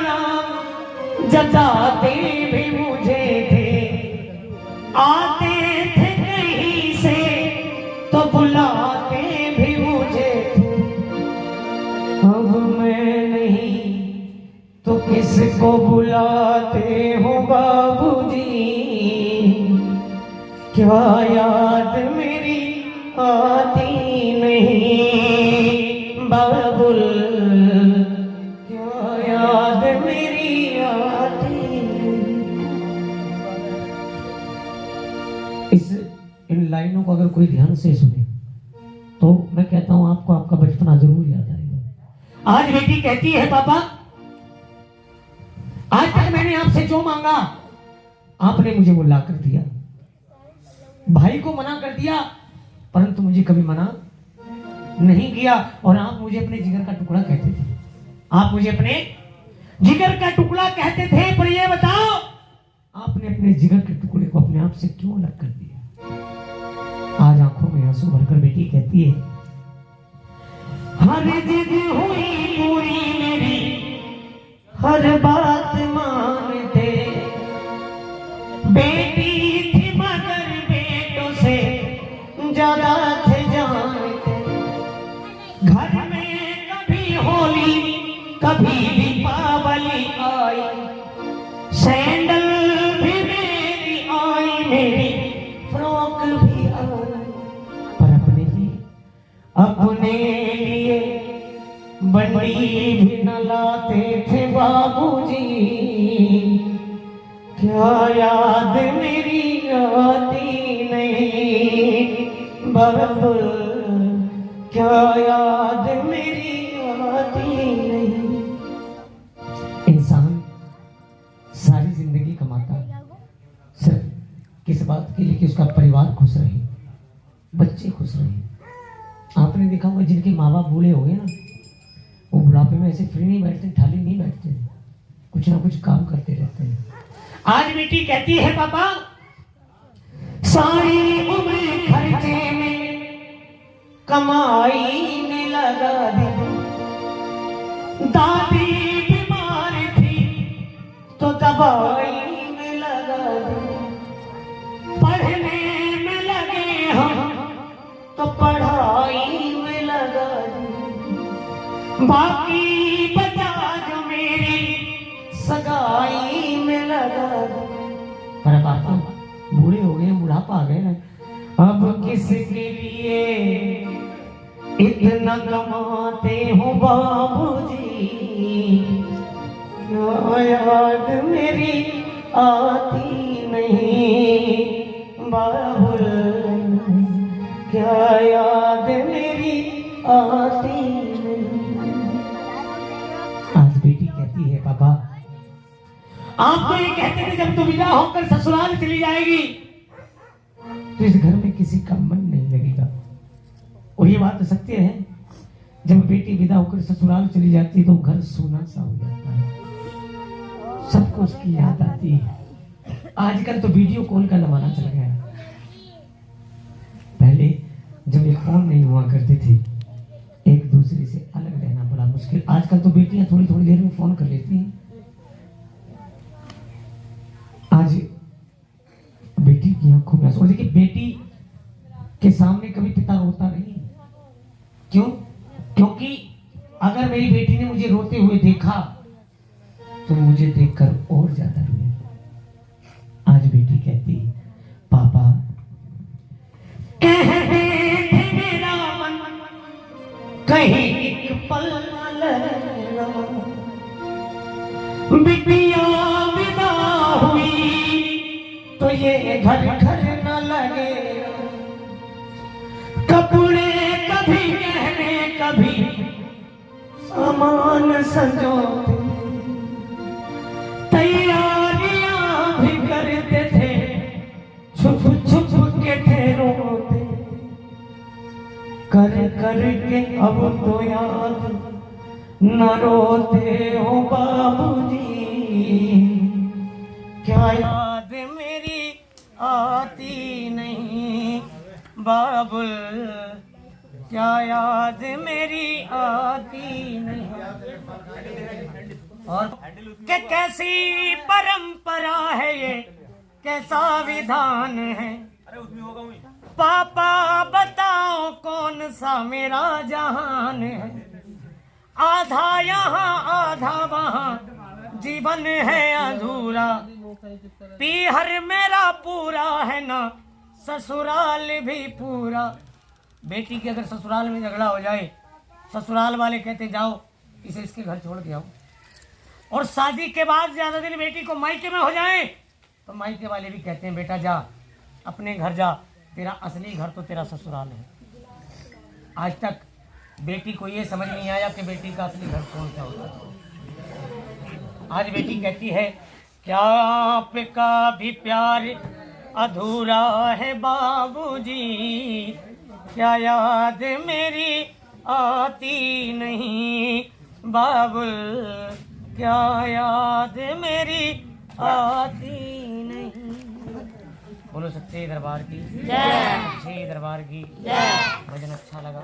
नाम जताते भी मुझे थे, आते थे कहीं से तो बुलाते भी मुझे थे। अब मैं नहीं तो किसको बुलाते हो बाबूजी, क्या याद मेरी आती नहीं बाबुल, क्या याद मेरी आती नहीं। इन लाइनों को अगर कोई ध्यान से सुने तो मैं कहता हूं आपको आपका बचपना जरूर याद आएगा। आज बेटी कहती है पापा, आज तक मैंने आपसे जो मांगा आपने मुझे वो ला कर दिया, भाई को मना कर दिया परंतु मुझे कभी मना नहीं किया, और आप मुझे अपने जिगर का टुकड़ा कहते थे, आप मुझे अपने जिगर का टुकड़ा कहते थे। पर ये बताओ आपने अपने जिगर के टुकड़े को अपने आप से क्यों अलग कर दिया। आज आंखों में आंसू भरकर बेटी कहती है, हर जिद हुई पूरी मेरी, हर बात मानते, बेटी थी मगर बेटों से ज्यादा थे जानते। घर में कभी होली कभी दीपावली आई, सैंडल भी मेरी आई, मेरी फ्रॉक भी आई, पर अपने लिए बंडी भी न लाते थे बाबूजी, क्या याद मेरी आती नहीं बाबुल, क्या याद मेरी आती नहीं। इंसान सारी जिंदगी कमाता सिर्फ किस बात के लिए कि उसका परिवार खुश रहे, बच्चे खुश रहे। आपने देखा होगा जिनके माँ बाप बूढ़े हो गए ना, वो बुढ़ापे में ऐसे फ्री नहीं बैठते, ठाली नहीं बैठते, कुछ ना कुछ काम करते रहते हैं। आज बेटी कहती है पापा, सारी उम्र खर्चे में कमाई में लगा दी, दादी बीमार थी तो दवाई में लगा दी, पढ़ने में लगे हम तो पढ़ाई में लगा दी, बाकी बचा जो मेरी सगाई में लगा दी। पर अब आप बूढ़े हो गए, बुढ़ापा आ गए, अब किसके लिए इतना कमाते हो बाबूजी, क्या याद मेरी आती नहीं बाबुल, क्या याद मेरी आती नहीं। आज बेटी कहती है पापा, आप तो ये कहते थे जब तू विदा होकर ससुराल चली जाएगी तो इस घर में किसी का मन नहीं लगेगा, और ये बात तो सत्य है। जब बेटी विदा होकर ससुराल चली जाती है तो घर सूना सा हो जाता है, सबको उसकी याद आती है। आजकल तो वीडियो कॉल का जमाना चल गया है, पहले जब ये फोन नहीं हुआ करते थे एक दूसरे से अलग रहना बड़ा मुश्किल। आजकल तो बेटियां थोड़ी थोड़ी देर में फोन कर लेती हैं। आज बेटी की आंखों में आंसू, देखिए बेटी के सामने कभी पिता रोता नहीं। क्यों? क्योंकि अगर मेरी बेटी ने मुझे रोते हुए देखा तो मुझे देखकर और ज्यादा रोए। आज बेटी कहती, पापा कहते थे मेरा मन कहीं एक पल न लगेगा, बिटिया विदा हुई तो ये घर घर न लगेगा, कपड़े कभी गहने कभी सामान सजोते, तैयारियां भी करते थे, छुप छुप के थे रोते, कर कर के अब तो याद न रोते हो बाबूजी, क्या याद मेरी आती नहीं बाबुल, क्या याद मेरी आती नहीं। और कि कैसी परंपरा है ये, कैसा विधान है, पापा बताओ कौन सा मेरा जहान है। आधा यहाँ आधा वहाँ जीवन है अधूरा, पीहर मेरा पूरा है ना ससुराल भी पूरा। बेटी के अगर ससुराल में झगड़ा हो जाए, ससुराल वाले कहते जाओ इसे इसके घर छोड़ के आओ, और शादी के बाद ज्यादा दिन बेटी को मायके में हो जाए तो मायके वाले भी कहते हैं बेटा जा अपने घर जा, तेरा असली घर तो तेरा ससुराल है। आज तक बेटी को ये समझ नहीं आया कि बेटी का असली घर कौन सा होता है। आज बेटी कहती है क्या आपका भी प्यार अधूरा है बाबूजी, क्या याद मेरी आती नहीं बाबुल, क्या याद मेरी आती नहीं। बोलो सच्चे दरबार की जय, सच्चे दरबार की जय। भजन अच्छा लगा।